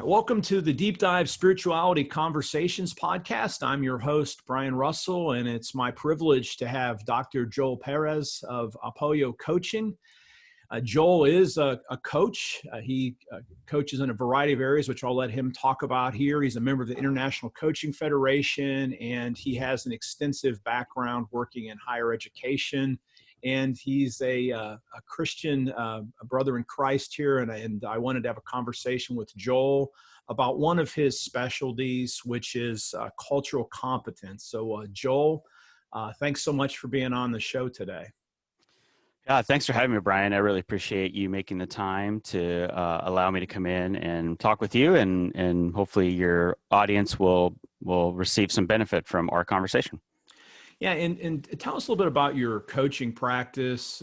Welcome to the Deep Dive Spirituality Conversations podcast. I'm your host, Brian Russell, and it's my privilege to have Dr. Joel Pérez of Apoyo Coaching. Joel is a coach. He coaches in a variety of areas, which I'll let him talk about here. He's a member of the International Coaching Federation, and he has an extensive background working in higher education. And he's a Christian, a brother in Christ here. And I wanted to have a conversation with Joel about one of his specialties, which is cultural competence. So Joel, thanks so much for being on the show today. Yeah, thanks for having me, Brian. I really appreciate you making the time to allow me to come in and talk with you, and hopefully your audience will receive some benefit from our conversation. Yeah, and tell us a little bit about your coaching practice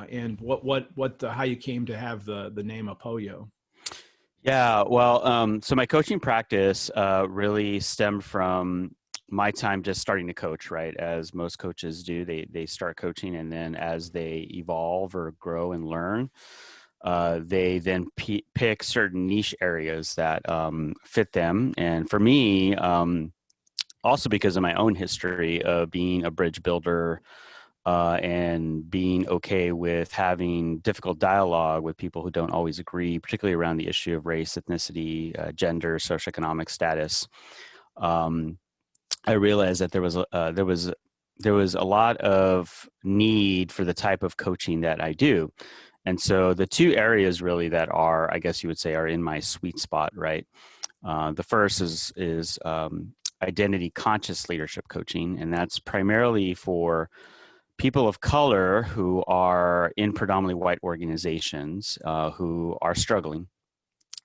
and how you came to have the name Apoyo. Yeah, well, so my coaching practice really stemmed from my time just starting to coach, right? As most coaches do, they start coaching, and then as they evolve or grow and learn, they then pick certain niche areas that fit them. And for me, also because of my own history of being a bridge builder and being okay with having difficult dialogue with people who don't always agree, particularly around the issue of race, ethnicity, gender, socioeconomic status. I realized that there was a lot of need for the type of coaching that I do. And so the two areas really that are, I guess you would say, are in my sweet spot, right? The first is identity conscious leadership coaching, and that's primarily for people of color who are in predominantly white organizations who are struggling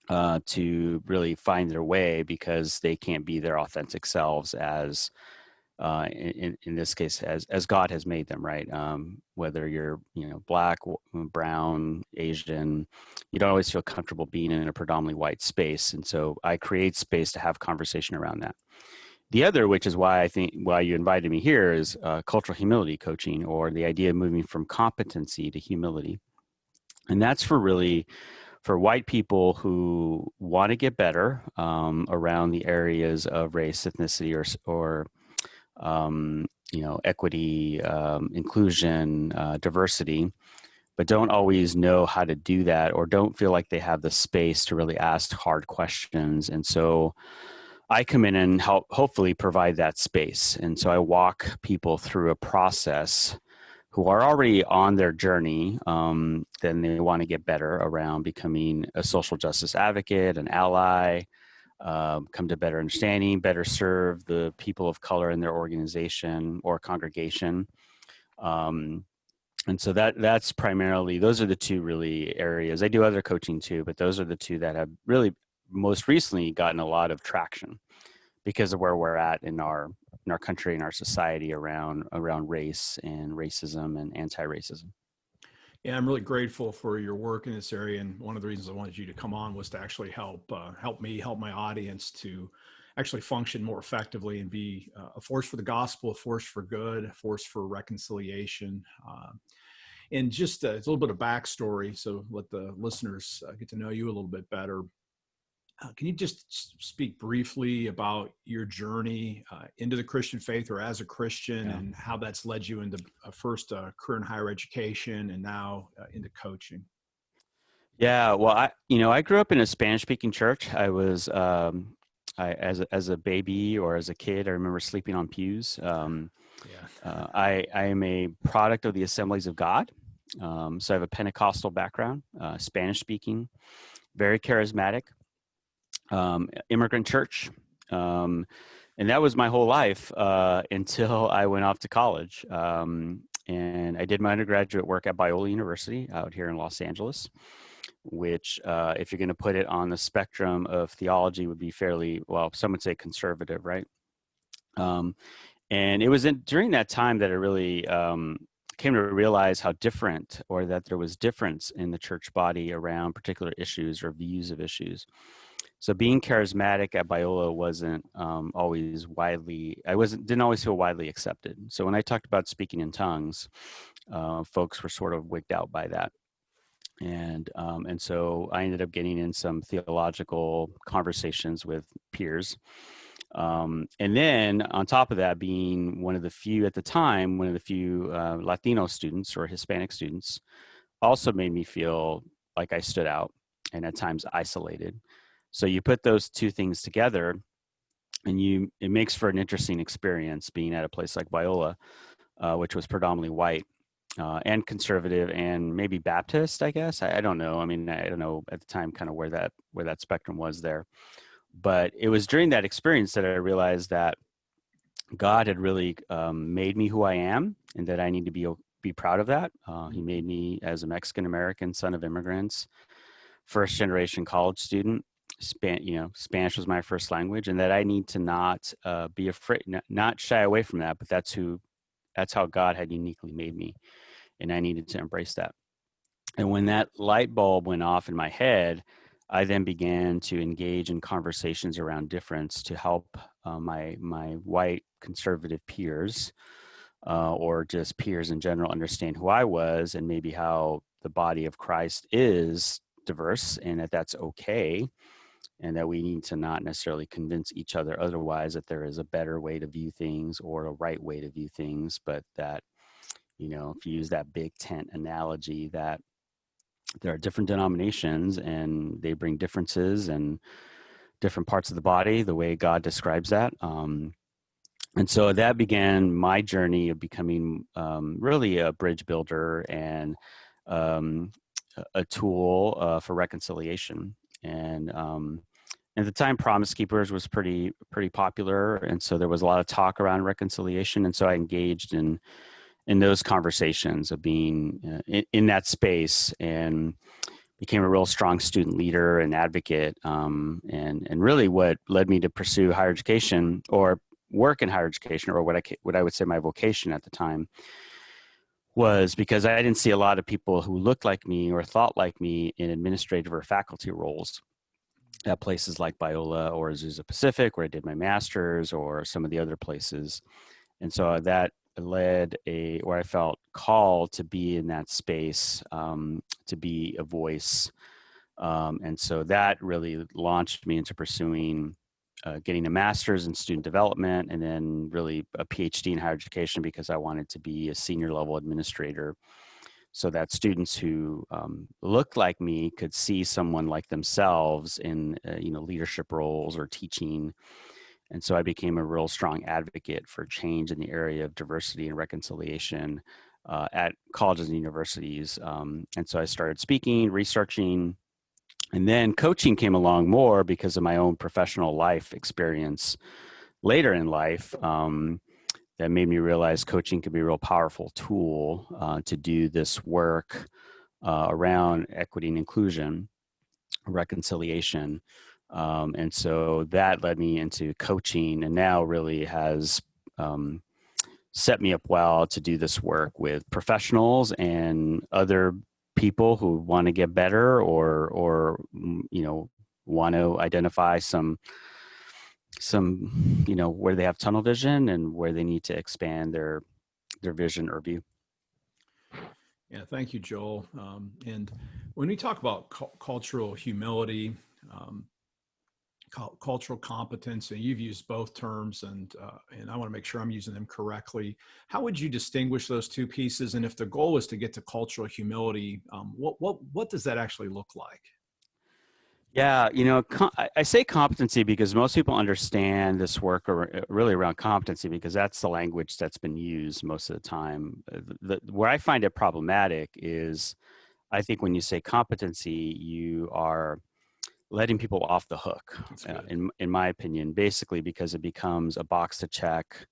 to really find their way because they can't be their authentic selves as in this case as God has made them, right? Whether you're black, brown, Asian, you don't always feel comfortable being in a predominantly white space, and so I create space to have conversation around that. The other, which is why you invited me here, is cultural humility coaching, or the idea of moving from competency to humility. And that's for white people who want to get better around the areas of race, ethnicity, or equity, inclusion, diversity, but don't always know how to do that, or don't feel like they have the space to really ask hard questions. And so I come in and help hopefully provide that space. And so I walk people through a process who are already on their journey, then they want to get better around becoming a social justice advocate, an ally, come to better understanding, better serve the people of color in their organization or congregation. And so that's primarily, those are the two really areas. I do other coaching too, but those are the two that have really most recently gotten a lot of traction because of where we're at in our country and our society around race and racism and anti-racism. Yeah, I'm really grateful for your work in this area. And one of the reasons I wanted you to come on was to actually help my audience to actually function more effectively and be a force for the gospel, a force for good, a force for reconciliation. And just it's a little bit of backstory, so let the listeners get to know you a little bit better. Can you just speak briefly about your journey into the Christian faith or as a Christian, and how that's led you into first career in higher education and now into coaching? Yeah, well, I grew up in a Spanish-speaking church. I was as a baby or as a kid, I remember sleeping on pews. I am a product of the Assemblies of God. So I have a Pentecostal background, Spanish-speaking, very charismatic. Immigrant church. And that was my whole life until I went off to college. And I did my undergraduate work at Biola University out here in Los Angeles, which if you're going to put it on the spectrum of theology would be fairly, well, some would say conservative, right? And it was during that time that I really came to realize how different, or that there was difference in the church body around particular issues or views of issues. So being charismatic at Biola wasn't always didn't always feel widely accepted. So when I talked about speaking in tongues, folks were sort of wigged out by that. And so I ended up getting in some theological conversations with peers. And then on top of that, being one of the few at the time, one of the few Latino students or Hispanic students, also made me feel like I stood out and at times isolated. So you put those two things together, and it makes for an interesting experience being at a place like Biola, which was predominantly white and conservative and maybe Baptist, I guess. I don't know. I mean, I don't know at the time kind of where that spectrum was there. But it was during that experience that I realized that God had really made me who I am, and that I need to be proud of that. He made me as a Mexican American, son of immigrants, first generation college student. Spanish was my first language, and that I need to not be afraid, not shy away from that. But that's how God had uniquely made me, and I needed to embrace that. And when that light bulb went off in my head, I then began to engage in conversations around difference to help my white conservative peers, or just peers in general, understand who I was and maybe how the body of Christ is diverse, and that that's okay, and that we need to not necessarily convince each other otherwise that there is a better way to view things or a right way to view things, but that, if you use that big tent analogy, that there are different denominations and they bring differences and different parts of the body, the way God describes that. And so that began my journey of becoming really a bridge builder and a tool for reconciliation. And at the time, Promise Keepers was pretty popular, and so there was a lot of talk around reconciliation. And so I engaged in those conversations of being in that space, and became a real strong student leader and advocate. And really what led me to pursue higher education or work in higher education, or what I would say my vocation at the time, was because I didn't see a lot of people who looked like me or thought like me in administrative or faculty roles at places like Biola or Azusa Pacific, where I did my master's, or some of the other places. And so that led where I felt called to be in that space, to be a voice. And so that really launched me into pursuing getting a master's in student development, and then really a Ph.D. in higher education, because I wanted to be a senior level administrator, so that students who looked like me could see someone like themselves in leadership roles or teaching. And so I became a real strong advocate for change in the area of diversity and reconciliation at colleges and universities. And so I started speaking, researching, and then coaching came along more because of my own professional life experience later in life. That made me realize coaching could be a real powerful tool to do this work around equity and inclusion, reconciliation. And so that led me into coaching, and now really has set me up well to do this work with professionals and other people who want to get better, or want to identify some where they have tunnel vision and where they need to expand their vision or view. Yeah, thank you, Joel. And when we talk about cultural humility, cultural competence, and you've used both terms, and I want to make sure I'm using them correctly. How would you distinguish those two pieces? And if the goal is to get to cultural humility, what does that actually look like? Yeah, I say competency because most people understand this work really around competency, because that's the language that's been used most of the time. Where I find it problematic is, I think when you say competency, you are letting people off the hook, in my opinion, basically because it becomes a box to check,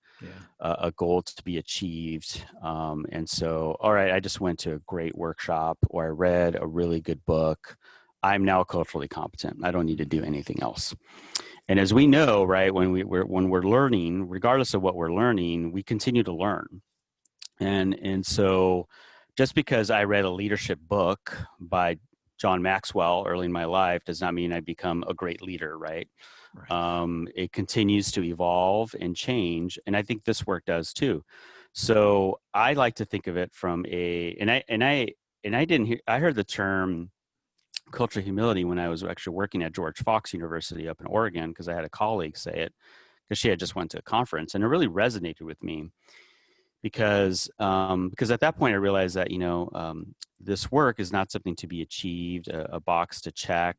a goal to be achieved. And so, all right, I just went to a great workshop, or I read a really good book, I'm now culturally competent. I don't need to do anything else. And as we know, right, when we're learning, regardless of what we're learning, we continue to learn. And so just because I read a leadership book by John Maxwell early in my life does not mean I become a great leader, right? It continues to evolve and change. And I think this work does too. So I like to think of it from and I heard the term cultural humility when I was actually working at George Fox University up in Oregon, because I had a colleague say it, because she had just went to a conference, and it really resonated with me because at that point I realized that, this work is not something to be achieved, a box to check.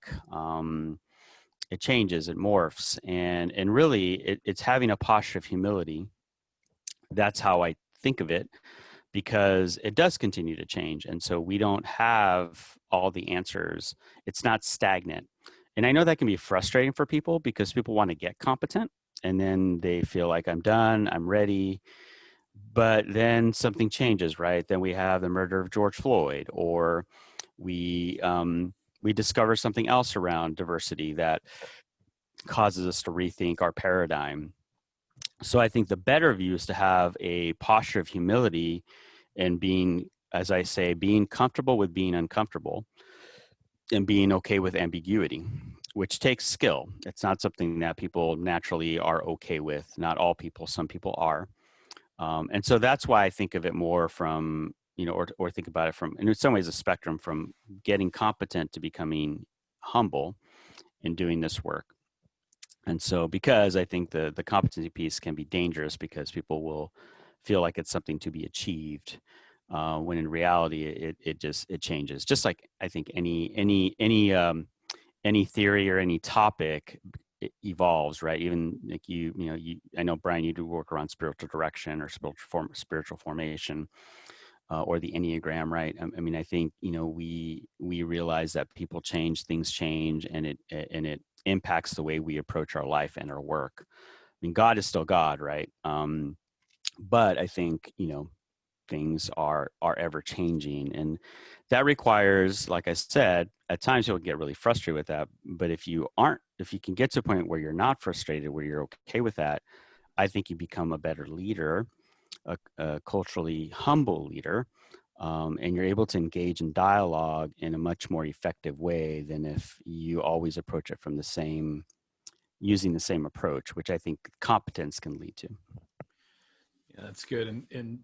It changes, it morphs, and really it's having a posture of humility. That's how I think of it, because it does continue to change. And so we don't have all the answers. It's not stagnant. And I know that can be frustrating for people, because people want to get competent and then they feel like, I'm done, I'm ready. But then something changes, right? Then we have the murder of George Floyd, or we discover something else around diversity that causes us to rethink our paradigm. So I think the better view is to have a posture of humility and being, as I say, being comfortable with being uncomfortable and being okay with ambiguity, which takes skill. It's not something that people naturally are okay with. Not all people, some people are. And so that's why I think of it more from, or think about it from, in some ways, a spectrum from getting competent to becoming humble in doing this work. And so, because I think the competency piece can be dangerous, because people will feel like it's something to be achieved, when in reality it changes. Just like I think any theory or any topic, it evolves, right? Even like I know, Brian, you do work around spiritual direction or spiritual formation, or the Enneagram, right? I mean, I think we realize that people change, things change, and it impacts the way we approach our life and our work. I mean, God is still God, right? But I think things are ever changing, and that requires, like I said, at times you'll get really frustrated with that. But if you can get to a point where you're not frustrated, where you're okay with that, I think you become a better leader, a culturally humble leader, and you're able to engage in dialogue in a much more effective way than if you always approach it from using the same approach, which I think competence can lead to. Yeah, that's good. And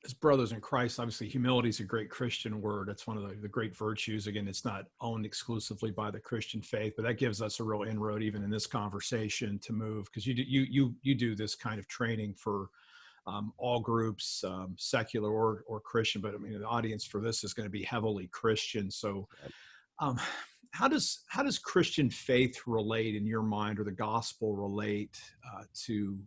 as brothers in Christ, obviously humility is a great Christian word. It's one of the great virtues. Again, it's not owned exclusively by the Christian faith, but that gives us a real inroad even in this conversation to move, because you do this kind of training for all groups, secular or Christian. But I mean, the audience for this is going to be heavily Christian. So how does Christian faith relate in your mind, or the gospel relate to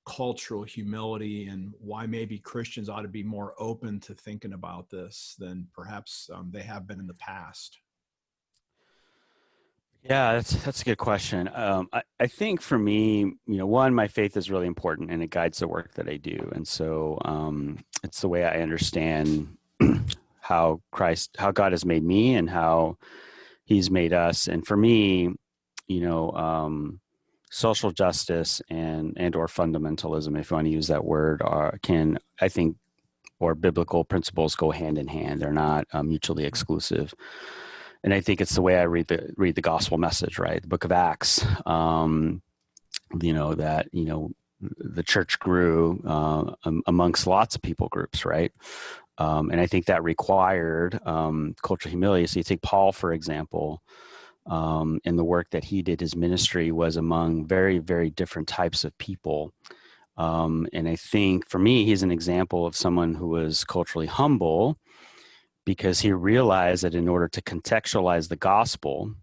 cultural humility, and why maybe Christians ought to be more open to thinking about this than perhaps they have been in the past? Yeah, that's a good question. I think for me, one, my faith is really important, and it guides the work that I do. And so it's the way I understand how God has made me and how He's made us. And for me, social justice and or fundamentalism, if you want to use that word, I think, or biblical principles go hand in hand. They're not mutually exclusive. And I think it's the way I read the gospel message, right? The book of Acts, that the church grew amongst lots of people groups, right? And I think that required cultural humility. So you take Paul, for example, and the work that he did, his ministry was among very, very different types of people. And I think for me, he's an example of someone who was culturally humble, because he realized that in order to contextualize the gospel,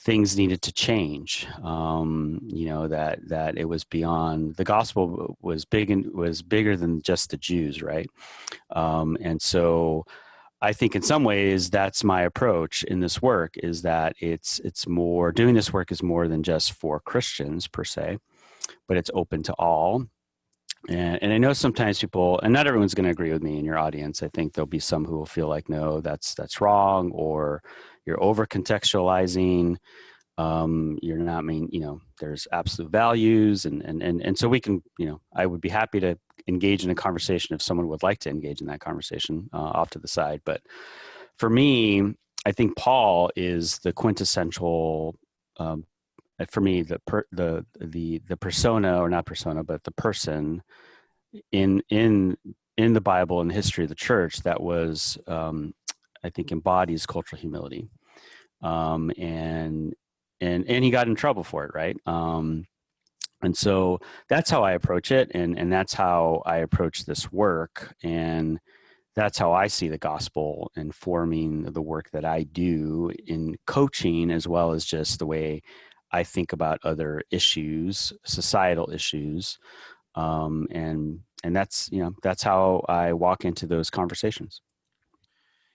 things needed to change. That it was beyond, the gospel was bigger than just the Jews, right? And so I think in some ways that's my approach in this work, is that it's more, doing this work is more than just for Christians per se, but it's open to all. And I know sometimes people, and not everyone's going to agree with me in your audience. I think there'll be some who will feel like, no, that's wrong, or you're over contextualizing. You're not there's absolute values. And so we can, I would be happy to engage in a conversation if someone would like to engage in that conversation off to the side. But for me, I think Paul is the quintessential, for me, the persona, or not persona, but the person in in the Bible and the history of the church that was, I think, embodies cultural humility. And he got in trouble for it, right? And so that's how I approach it, and that's how I approach this work, and that's how I see the gospel informing the work that I do in coaching, as well as just the way I think about other issues, societal issues, and that's, that's how I walk into those conversations.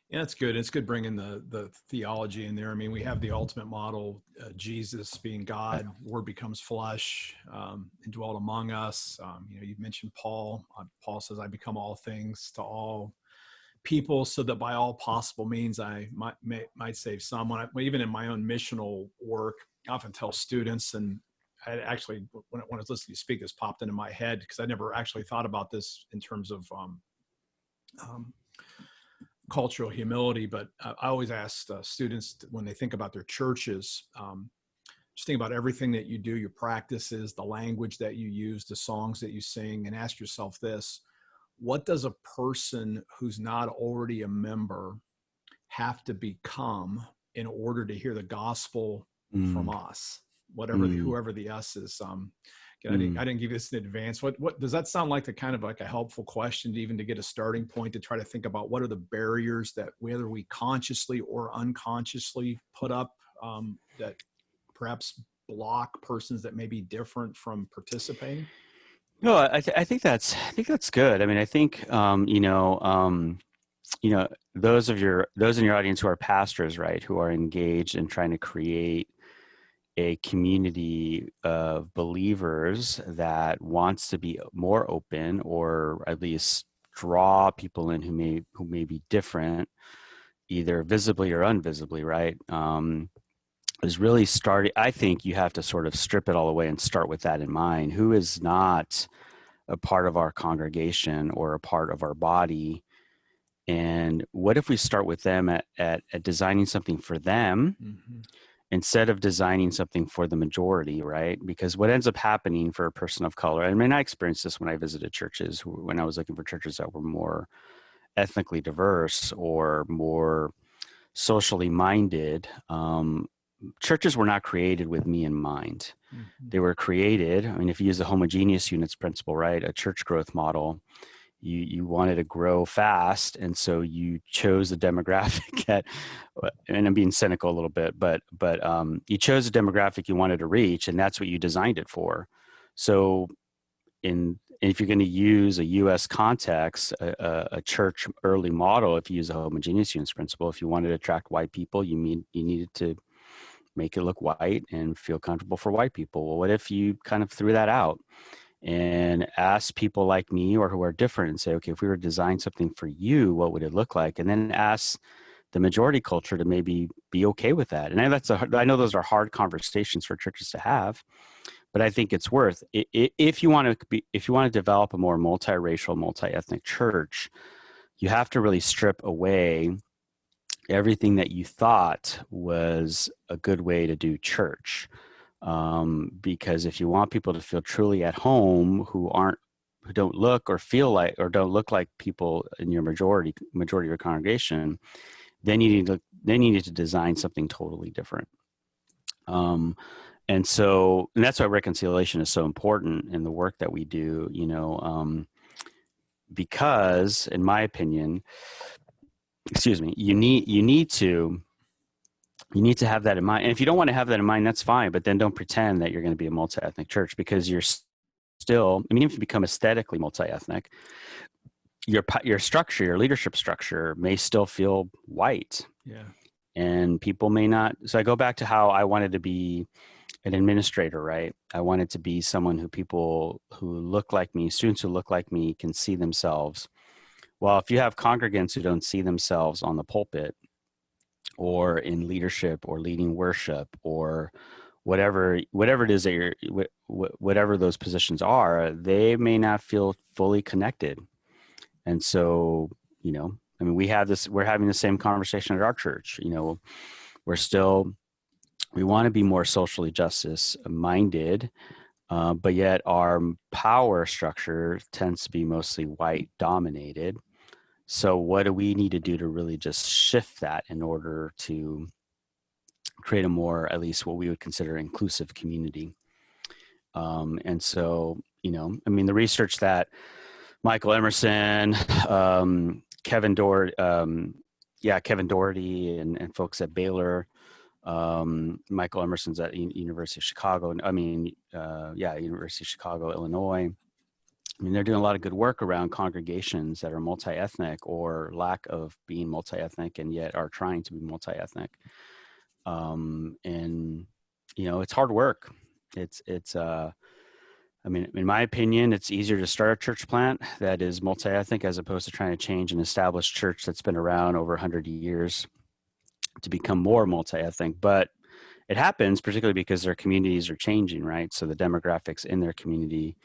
Yeah, it's good. It's good bringing the theology in there. I mean, we have the ultimate model, Jesus being God, Word becomes flesh, and dwelt among us. You mentioned Paul. Paul says, "I become all things to all people, so that by all possible means I might save someone." Even in my own missional work, I often tell students, and I actually, when I was listening to you speak, this popped into my head because I never actually thought about this in terms of cultural humility, but I always ask students when they think about their churches, just think about everything that you do, your practices, the language that you use, the songs that you sing, and ask yourself this: what does a person who's not already a member have to become in order to hear the gospel from us? Whoever the us is. I didn't give this in advance. What does that sound like? A helpful question to get a starting point to try to think about what are the barriers that whether we consciously or unconsciously put up that perhaps block persons that may be different from participating? No, I think that's good. I mean, I think those in your audience who are pastors, right, who are engaged in trying to create a community of believers that wants to be more open, or at least draw people in who may be different, either visibly or invisibly, right? Is really starting. I think you have to sort of strip it all away and start with that in mind. Who is not a part of our congregation or a part of our body? And what if we start with them at designing something for them, instead of designing something for the majority, right? Because what ends up happening for a person of color, I mean, I experienced this when I visited churches, when I was looking for churches that were more ethnically diverse or more socially minded. Churches were not created with me in mind. They were created, I mean, if you use the homogeneous units principle, right, a church growth model, you wanted to grow fast, and so you chose a demographic and I'm being cynical a little bit, but you chose a demographic you wanted to reach, and that's what you designed it for. So if you're going to use a U.S. context, a church early model, if you use a homogeneous units principle, if you wanted to attract white people, you needed to make it look white and feel comfortable for white people. Well, what if you kind of threw that out and ask people like me or who are different and say, okay, if we were to design something for you, what would it look like? And then ask the majority culture to maybe be okay with that. And I know those are hard conversations for churches to have, but I think it's worth it. If you want to develop a more multiracial, multi-ethnic church, you have to really strip away everything that you thought was a good way to do church. Because if you want people to feel truly at home, who don't look or feel like, or don't look like people in your majority of your congregation, then you need to design something totally different. And that's why reconciliation is so important in the work that we do, because in my opinion, you need to have that in mind. And if you don't want to have that in mind, that's fine, but then don't pretend that you're going to be a multi-ethnic church, because you're still, I mean, if you become aesthetically multi-ethnic, your structure, your leadership structure may still feel white. Yeah. And people may not. So I go back to how I wanted to be an administrator, right? I wanted to be someone who people who look like me, students who look like me, can see themselves. Well, if you have congregants who don't see themselves on the pulpit or in leadership or leading worship or whatever it is that whatever those positions are, they may not feel fully connected. And so, I mean, we're having the same conversation at our church. We want to be more socially justice minded. but yet our power structure tends to be mostly white dominated. So what do we need to do to really just shift that in order to create a more, at least what we would consider inclusive community? And so, I mean, the research that Michael Emerson, Kevin Doherty, Kevin Doherty and folks at Baylor, Michael Emerson's at University of Chicago. University of Chicago, Illinois. I mean, they're doing a lot of good work around congregations that are multi-ethnic or lack of being multi-ethnic and yet are trying to be multi-ethnic. And, it's hard work. I mean, in my opinion, it's easier to start a church plant that is multi-ethnic as opposed to trying to change an established church that's been around over 100 years to become more multi-ethnic. But it happens particularly because their communities are changing, right? So the demographics in their community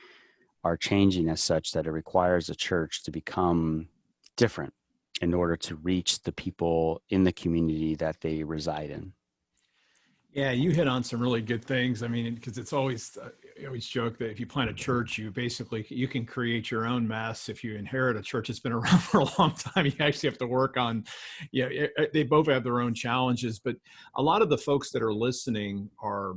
are changing as such that it requires a church to become different in order to reach the people in the community that they reside in. Yeah, you hit on some really good things. I mean, because it's always, I always joke that if you plant a church, you can create your own mess. If you inherit a church that's been around for a long time, you actually have to work on, they both have their own challenges. But a lot of the folks that are listening are,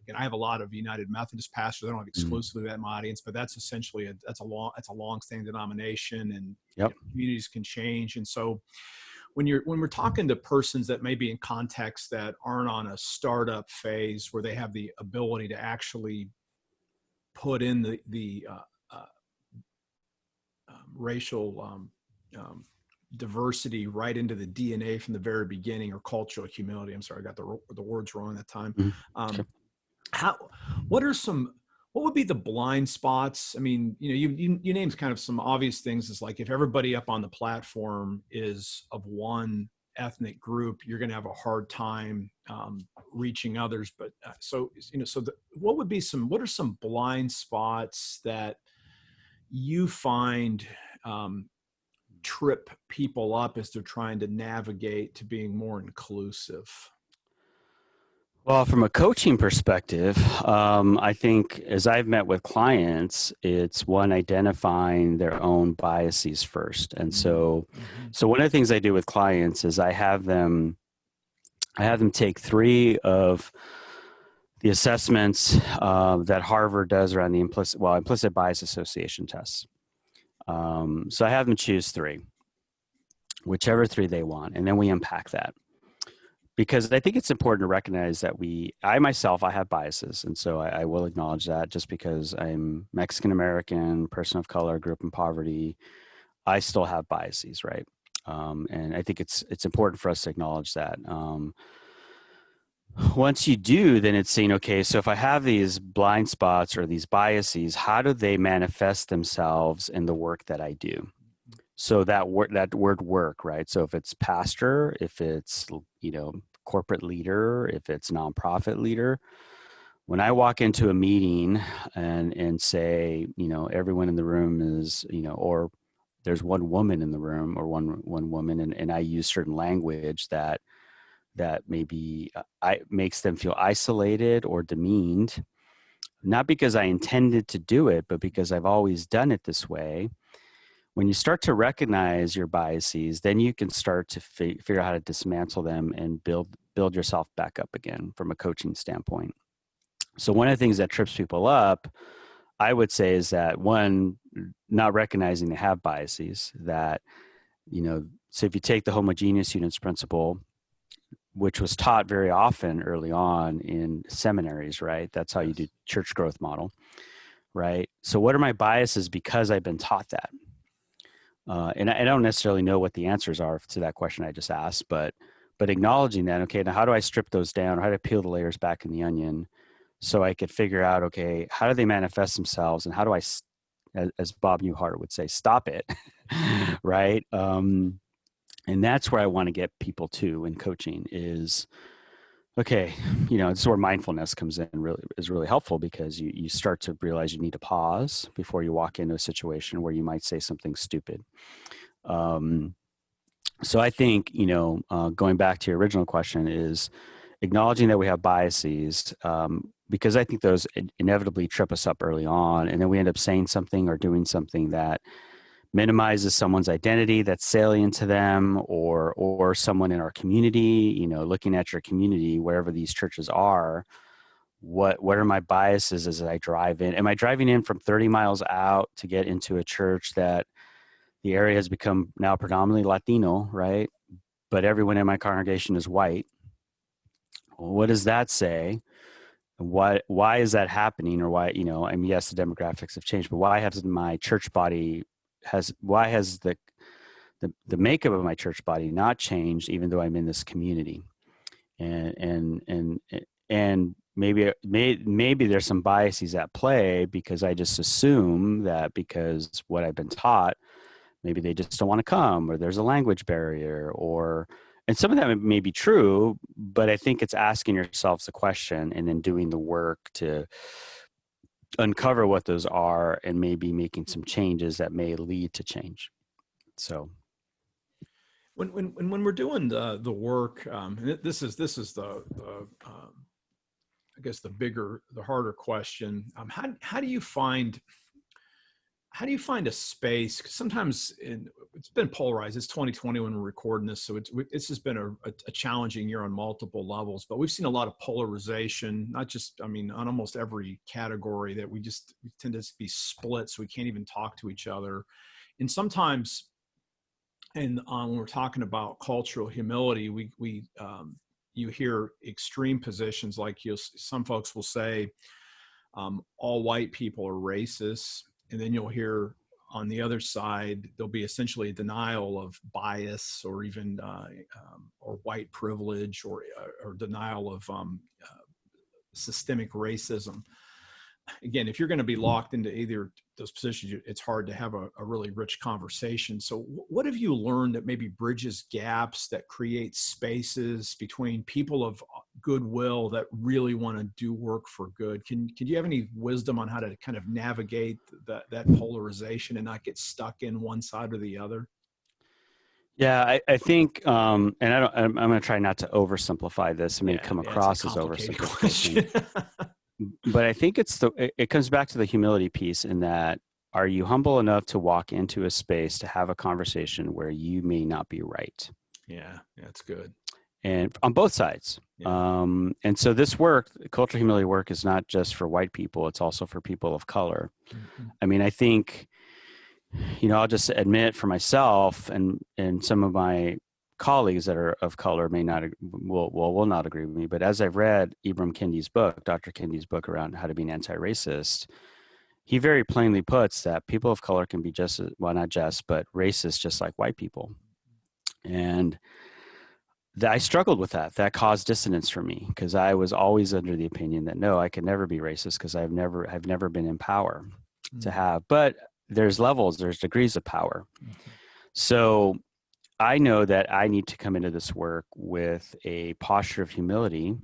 again, I have a lot of United Methodist pastors. I don't have exclusively that in my audience, but that's essentially that's a long-standing denomination, and communities can change. And so when we're talking to persons that may be in contexts that aren't on a startup phase where they have the ability to actually put in the racial diversity right into the DNA from the very beginning, or cultural humility. I'm sorry, I got the words wrong that time. Sure. What would be the blind spots? I mean, you named kind of some obvious things. Is like, if everybody up on the platform is of one ethnic group, you're going to have a hard time reaching others. But what are some blind spots that you find trip people up as they're trying to navigate to being more inclusive? Well, from a coaching perspective, I think as I've met with clients, it's one, identifying their own biases first. And so one of the things I do with clients is I have them take 3 of the assessments that Harvard does around the implicit bias association tests. So I have them choose 3, whichever 3 they want, and then we unpack that. Because I think it's important to recognize that I myself have biases. And so I will acknowledge that. Just because I'm Mexican-American, person of color, grew up in poverty, I still have biases, right? And I think it's important for us to acknowledge that. Once you do, then it's saying, okay, so if I have these blind spots or these biases, how do they manifest themselves in the work that I do? So that word work, right? So if it's pastor, if it's, corporate leader, if it's nonprofit leader, when I walk into a meeting and say, everyone in the room is, or there's one woman in the room or one woman, and I use certain language that maybe makes them feel isolated or demeaned, not because I intended to do it, but because I've always done it this way. When you start to recognize your biases, then you can start to figure out how to dismantle them and build yourself back up again from a coaching standpoint. So one of the things that trips people up, I would say, is that, one, not recognizing they have biases. That, so if you take the homogeneous units principle, which was taught very often early on in seminaries, right? That's how you do church growth model, right? So what are my biases because I've been taught that? And I don't necessarily know what the answers are to that question I just asked, but acknowledging that, okay, now how do I strip those down? Or how do I peel the layers back in the onion so I could figure out, okay, how do they manifest themselves, and how do I, as Bob Newhart would say, stop it, right? And that's where I want to get people to in coaching is, okay, this is where mindfulness comes in, is really helpful, because you start to realize you need to pause before you walk into a situation where you might say something stupid. So I think, going back to your original question, is acknowledging that we have biases. because I think those inevitably trip us up early on. And then we end up saying something or doing something that minimizes someone's identity that's salient to them, or someone in our community, looking at your community, wherever these churches are. What are my biases as I drive in? Am I driving in from 30 miles out to get into a church that the area has become now predominantly Latino, right? But everyone in my congregation is white. What does that say? Why is that happening? Or why, yes, the demographics have changed, but why has my church body why has the makeup of my church body not changed, even though I'm in this community? And maybe there's some biases at play, because I just assume that because what I've been taught, maybe they just don't want to come, or there's a language barrier, and some of that may be true, but I think it's asking yourselves the question and then doing the work to uncover what those are, and maybe making some changes that may lead to change. So when we're doing the work, this is the I guess the harder question. How do you find a space? 'Cause sometimes it's been polarized. It's 2020 when we're recording this, so this has been a challenging year on multiple levels. But we've seen a lot of polarization, not just, on almost every category, that we tend to be split, so we can't even talk to each other. And sometimes, when we're talking about cultural humility, you hear extreme positions, like some folks will say all white people are racist, and then you'll hear on the other side there'll be essentially a denial of bias, or even or white privilege, or denial of systemic racism. Again, if you're going to be locked into either those positions, it's hard to have a really rich conversation. So what have you learned that maybe bridges gaps, that creates spaces between people of goodwill that really want to do work for good? Can you have any wisdom on how to kind of navigate that polarization and not get stuck in one side or the other? Yeah, I think, and I'm going to try not to oversimplify this. It may come across as oversimplification. But I think it comes back to the humility piece, in that, are you humble enough to walk into a space to have a conversation where you may not be right? Yeah, that's good. And on both sides. Yeah. And so this work, cultural humility work, is not just for white people, it's also for people of color. Mm-hmm. I think, I'll just admit for myself and some of my colleagues that are of color will not agree with me. But as I've read Ibram Kendi's book, Dr. Kendi's book around how to be an anti-racist, he very plainly puts that people of color can be not just, but racist, just like white people. And I struggled with that. That caused dissonance for me, because I was always under the opinion that no, I can never be racist, because I've never been in power to have. But there's levels, there's degrees of power. Mm-hmm. So I know that I need to come into this work with a posture of humility,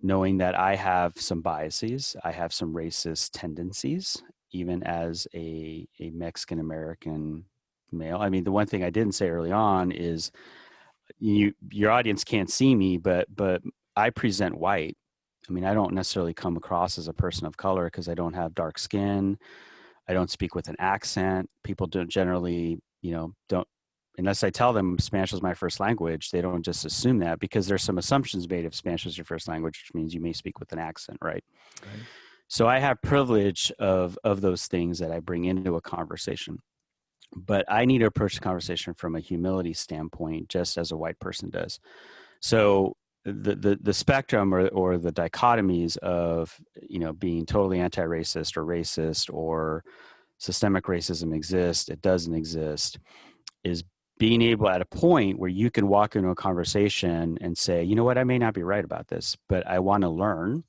knowing that I have some biases, I have some racist tendencies, even as a Mexican American male. The one thing I didn't say early on is, your audience can't see me, but I present white. I don't necessarily come across as a person of color, because I don't have dark skin. I don't speak with an accent. People don't generally, don't, unless I tell them Spanish is my first language, they don't just assume that, because there's some assumptions made if Spanish is your first language, which means you may speak with an accent, right? So I have privilege of those things that I bring into a conversation. But I need to approach the conversation from a humility standpoint, just as a white person does. So the spectrum or the dichotomies of, being totally anti-racist or racist or systemic racism exists, it doesn't exist, is being able at a point where you can walk into a conversation and say, you know what, I may not be right about this, but I want to learn,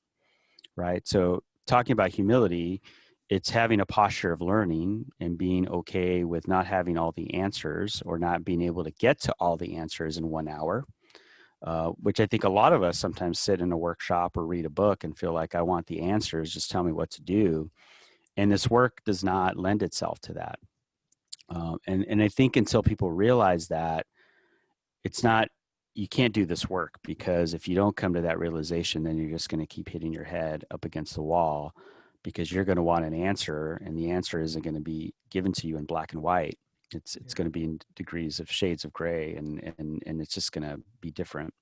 right? So talking about humility, it's having a posture of learning and being okay with not having all the answers, or not being able to get to all the answers in 1 hour, which I think a lot of us sometimes sit in a workshop or read a book and feel like, I want the answers, just tell me what to do. And this work does not lend itself to that. And I think until people realize that, it's not you can't do this work, because if you don't come to that realization, then you're just going to keep hitting your head up against the wall, because you're going to want an answer, and the answer isn't going to be given to you in black and white. It's going to be in degrees of shades of gray, and it's just going to be different.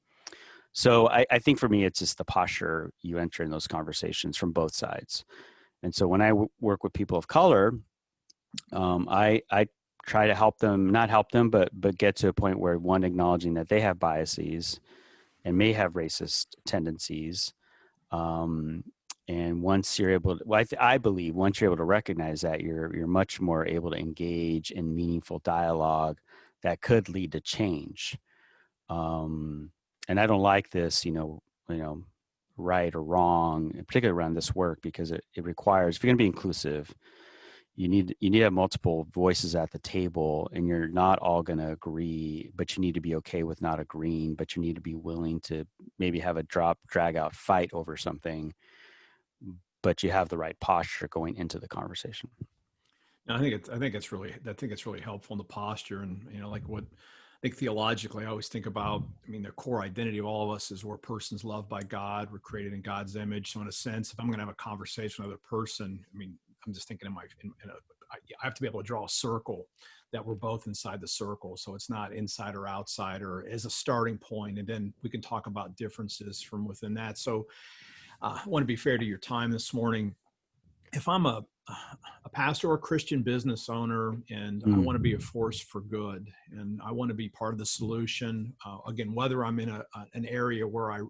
So I think for me, it's just the posture you enter in those conversations from both sides. And so when I work with people of color, I try to help them, not help them, but get to a point where, one, acknowledging that they have biases and may have racist tendencies. And once you're able to, well, I believe once you're able to recognize that, you're much more able to engage in meaningful dialogue that could lead to change. And I don't like this, right or wrong, particularly around this work, because it requires, if you're going to be inclusive, you need to have multiple voices at the table, and you're not all going to agree, but you need to be okay with not agreeing, but you need to be willing to maybe have a drag out fight over something, but you have the right posture going into the conversation. I think it's really helpful in the posture, and like what I think theologically, I always think about. I mean, the core identity of all of us is we're persons loved by God. We're created in God's image. So in a sense, if I'm going to have a conversation with another person, I mean, I'm just thinking I have to be able to draw a circle that we're both inside the circle. So it's not inside or outside, or as a starting point, and then we can talk about differences from within that. So I want to be fair to your time this morning. If I'm a pastor or a Christian business owner, and I want to be a force for good, and I want to be part of the solution, again, whether I'm in an area where I'm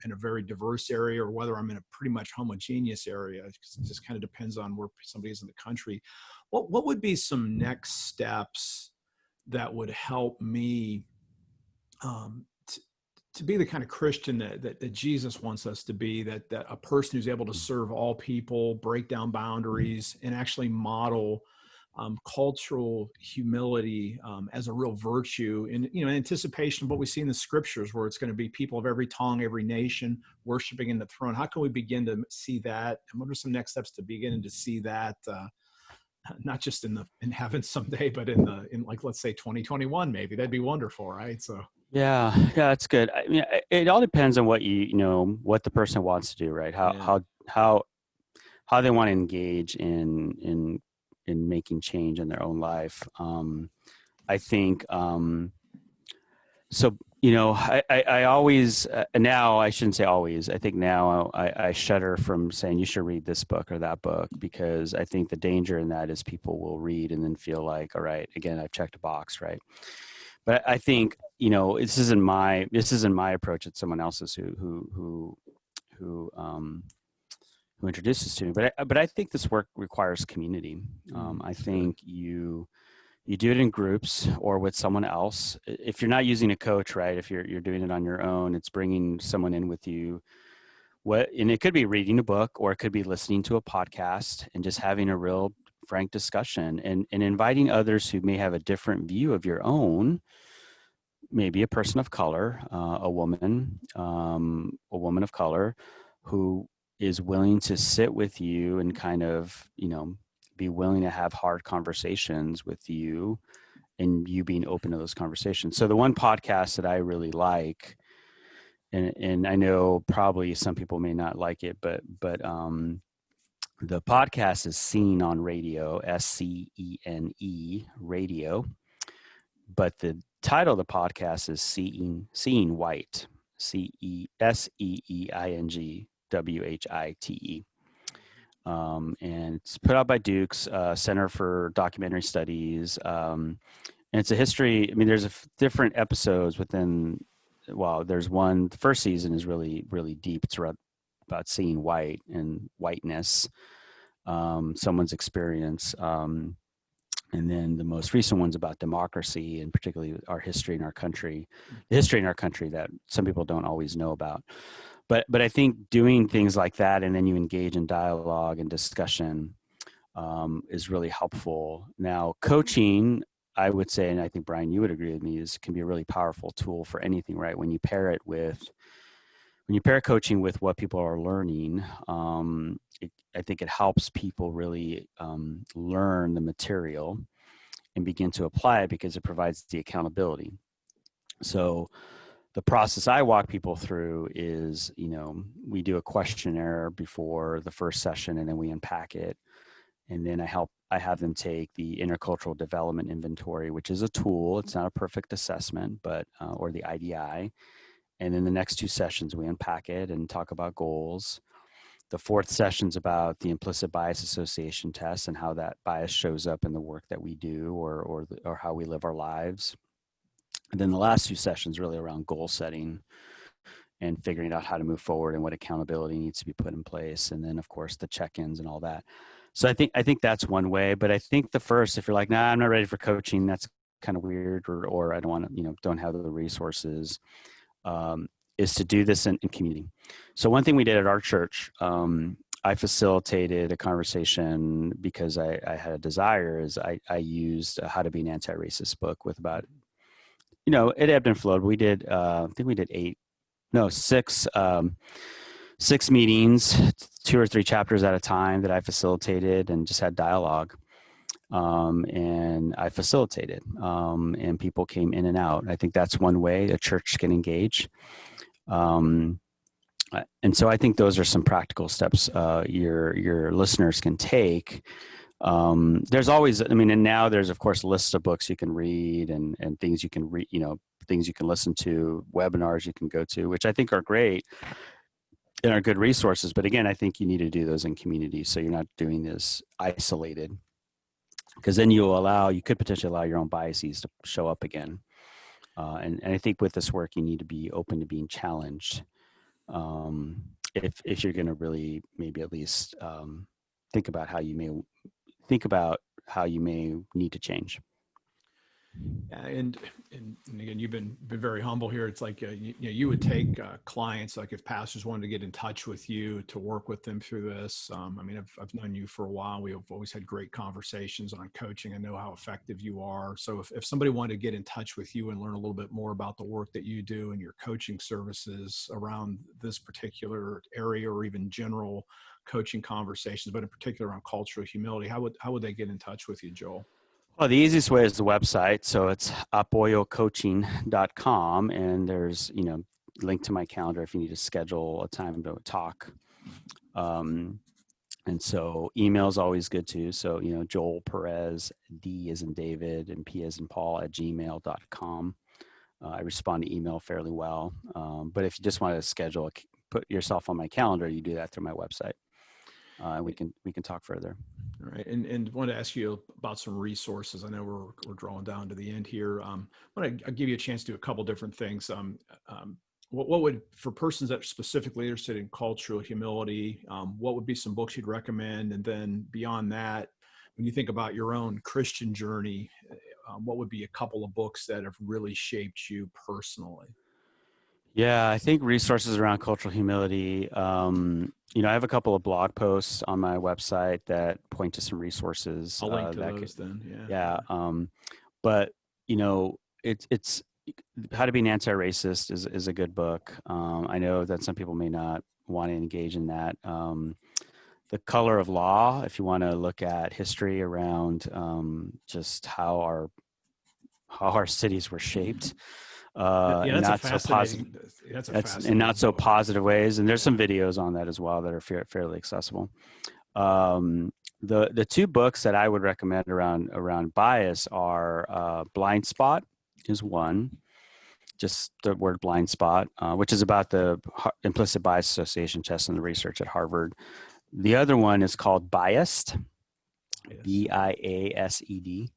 in a very diverse area, or whether I'm in a pretty much homogeneous area, it just kind of depends on where somebody is in the country. What would be some next steps that would help me to be the kind of Christian that Jesus wants us to be, that a person who's able to serve all people, break down boundaries, and actually model cultural humility as a real virtue, in anticipation of what we see in the scriptures, where it's going to be people of every tongue, every nation worshiping in the throne. How can we begin to see that? And what are some next steps to begin to see that? Not just in heaven someday, but in like, let's say 2021, maybe. That'd be wonderful, right? So. Yeah, that's good. I mean, it all depends on what what the person wants to do, right? How they want to engage in making change in their own life. I think so. I always now, I shouldn't say always. I think now I shudder from saying you should read this book or that book, because I think the danger in that is people will read and then feel like, all right, again, I've checked a box, right? But I think this isn't my approach. It's someone else's who introduces to me. But I think this work requires community. I think you do it in groups or with someone else. If you're not using a coach, right? If you're doing it on your own, it's bringing someone in with you. And it could be reading a book, or it could be listening to a podcast and just having a real frank discussion, and inviting others who may have a different view of your own, maybe a person of color, a woman of color, who is willing to sit with you and kind of, be willing to have hard conversations with you, and you being open to those conversations. So the one podcast that I really like, and I know probably some people may not like it, but the podcast is Seen on Radio, SCENE Radio, but the title of the podcast is Seeing White, CESEEINGWHITE. And it's put out by Duke's Center for Documentary Studies. And it's a history. I mean, there's different episodes within. Well, there's one. The first season is really, really deep. It's about seeing white and whiteness, someone's experience. And then the most recent one's about democracy, and particularly our history in our country, the history in our country that some people don't always know about. But I think doing things like that, and then you engage in dialogue and discussion, is really helpful. Now, coaching, I would say, and I think, Brian, you would agree with me, can be a really powerful tool for anything, right? When you pair coaching with what people are learning, I think it helps people really learn the material and begin to apply it, because it provides the accountability. So the process I walk people through is, we do a questionnaire before the first session, and then we unpack it. And then I have them take the Intercultural Development Inventory, which is a tool. It's not a perfect assessment, but, or the IDI. And then the next 2 sessions, we unpack it and talk about goals. The 4th session's about the implicit bias association test and how that bias shows up in the work that we do or how we live our lives. And then the last 2 sessions really around goal setting and figuring out how to move forward and what accountability needs to be put in place. And then of course the check-ins and all that. So I think that's one way, but I think the first, if you're like, nah, I'm not ready for coaching, that's kind of weird, or I don't want to, don't have the resources, is to do this in community. So one thing we did at our church, I facilitated a conversation because I had a desire. Is I used How to Be an Anti-Racist book with about, it ebbed and flowed. We did, I think we did 6 meetings, 2 or 3 chapters at a time that I facilitated and just had dialogue. And I facilitated, and people came in and out. I think that's one way a church can engage. And so I think those are some practical steps your listeners can take. There's always, and now there's of course lists of books you can read and things you can read, things you can listen to, webinars you can go to, which I think are great and are good resources. But again, I think you need to do those in community, so you're not doing this isolated, because then you could potentially allow your own biases to show up again. And I think with this work, you need to be open to being challenged. If you're going to really maybe at least think about how you may need to change. Yeah, and again, you've been very humble here. It's like you would take clients, like if pastors wanted to get in touch with you to work with them through this. I've known you for a while. We have always had great conversations on coaching. I know how effective you are. So if somebody wanted to get in touch with you and learn a little bit more about the work that you do and your coaching services around this particular area, or even general coaching conversations, but in particular around cultural humility, how would they get in touch with you, Joel? Well, the easiest way is the website. So it's apoyocoaching.com, and there's, link to my calendar if you need to schedule a time to talk. And so email is always good too. So, Joel Pérez, D as in David and P as in Paul @gmail.com. I respond to email fairly well. But if you just want to put yourself on my calendar, you do that through my website. We can talk further. All right, and want to ask you about some resources. I know we're drawing down to the end here. I want to give you a chance to do a couple different things. What would, for persons that are specifically interested in cultural humility, what would be some books you'd recommend? And then beyond that, when you think about your own Christian journey, what would be a couple of books that have really shaped you personally? Yeah, I think resources around cultural humility. I have a couple of blog posts on my website that point to some resources. I'll link to those then. Yeah. But it's How to Be an Anti-Racist is a good book. I know that some people may not want to engage in that. The Color of Law, if you want to look at history around just how our cities were shaped. And not so positive ways. And there's some videos on that as well that are fairly accessible. The 2 books that I would recommend around bias are Blind Spot is one, just the word blind spot, which is about the implicit bias association test and the research at Harvard. The other one is called Biased, BIASED.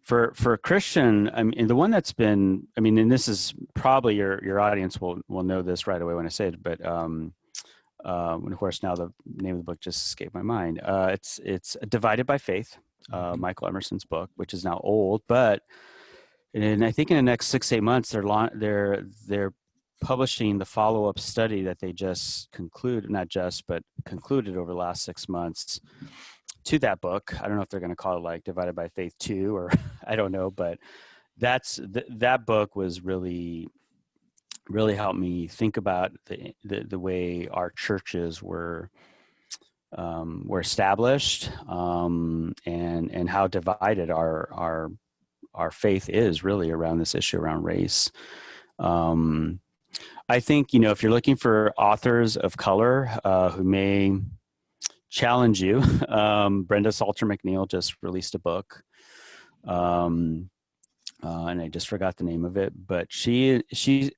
For a Christian, the one that's been, and this is probably your audience will know this right away when I say it, but and of course now the name of the book just escaped my mind. It's Divided by Faith, Michael Emerson's book, which is now old, but and I think in the next 6-8 months they're publishing the follow-up study that they just concluded over the last 6 months to that book. I don't know if they're going to call it like Divided by Faith 2 or I don't know, but that book was really helped me think about the way our churches were established, and how divided our our faith is really around this issue around race. I think, if you're looking for authors of color who may challenge you, Brenda Salter McNeil just released a book, and I just forgot the name of it. But she,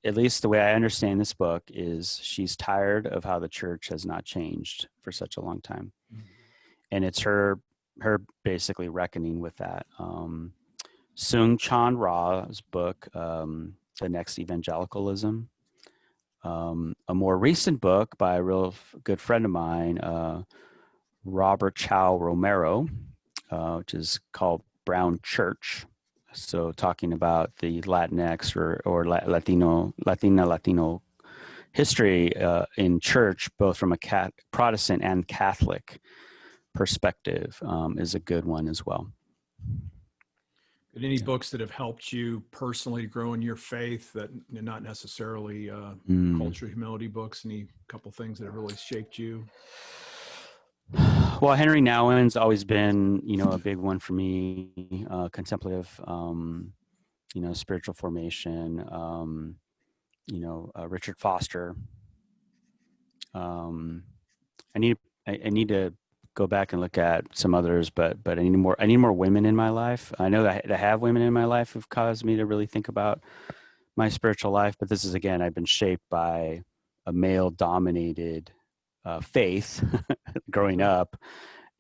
at least the way I understand this book, is she's tired of how the church has not changed for such a long time, and it's her basically reckoning with that. Sung Chan Ra's book, The Next Evangelicalism. A more recent book by a real good friend of mine, Robert Chow Romero, which is called Brown Church. So talking about the Latinx or Latino history in church, both from a Protestant and Catholic perspective, is a good one as well. Any books that have helped you personally grow in your faith that not necessarily culture, humility books? Any couple things that have really shaped you? Well, Henry Nouwen's always been, a big one for me. Contemplative, spiritual formation. Richard Foster. I need to go back and look at some others, but I need more women in my life. I know that I have women in my life who've caused me to really think about my spiritual life, but this is, again, I've been shaped by a male dominated faith growing up.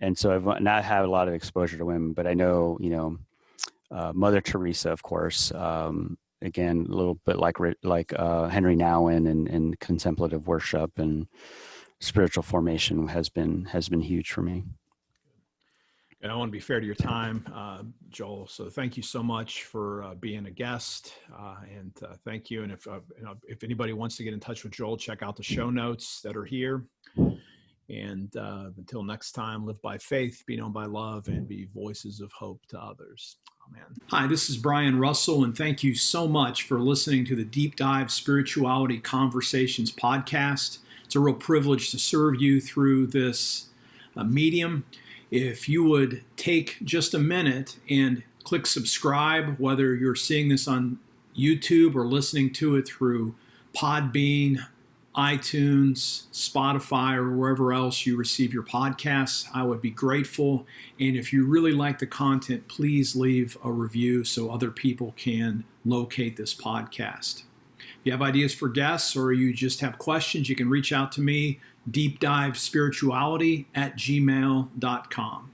And so I've not had a lot of exposure to women, but I know, Mother Teresa, of course, again, a little bit like Henry Nouwen and contemplative worship and spiritual formation has been huge for me. And I want to be fair to your time, Joel. So thank you so much for being a guest, and thank you. And if anybody wants to get in touch with Joel, check out the show notes that are here. And until next time, live by faith, be known by love, and be voices of hope to others. Amen. Hi, this is Brian Russell, and thank you so much for listening to the Deep Dive Spirituality Conversations podcast. It's a real privilege to serve you through this medium. If you would take just a minute and click subscribe, whether you're seeing this on YouTube or listening to it through Podbean, iTunes, Spotify, or wherever else you receive your podcasts, I would be grateful. And if you really like the content, please leave a review so other people can locate this podcast. If you have ideas for guests or you just have questions, you can reach out to me, deepdivespirituality@gmail.com.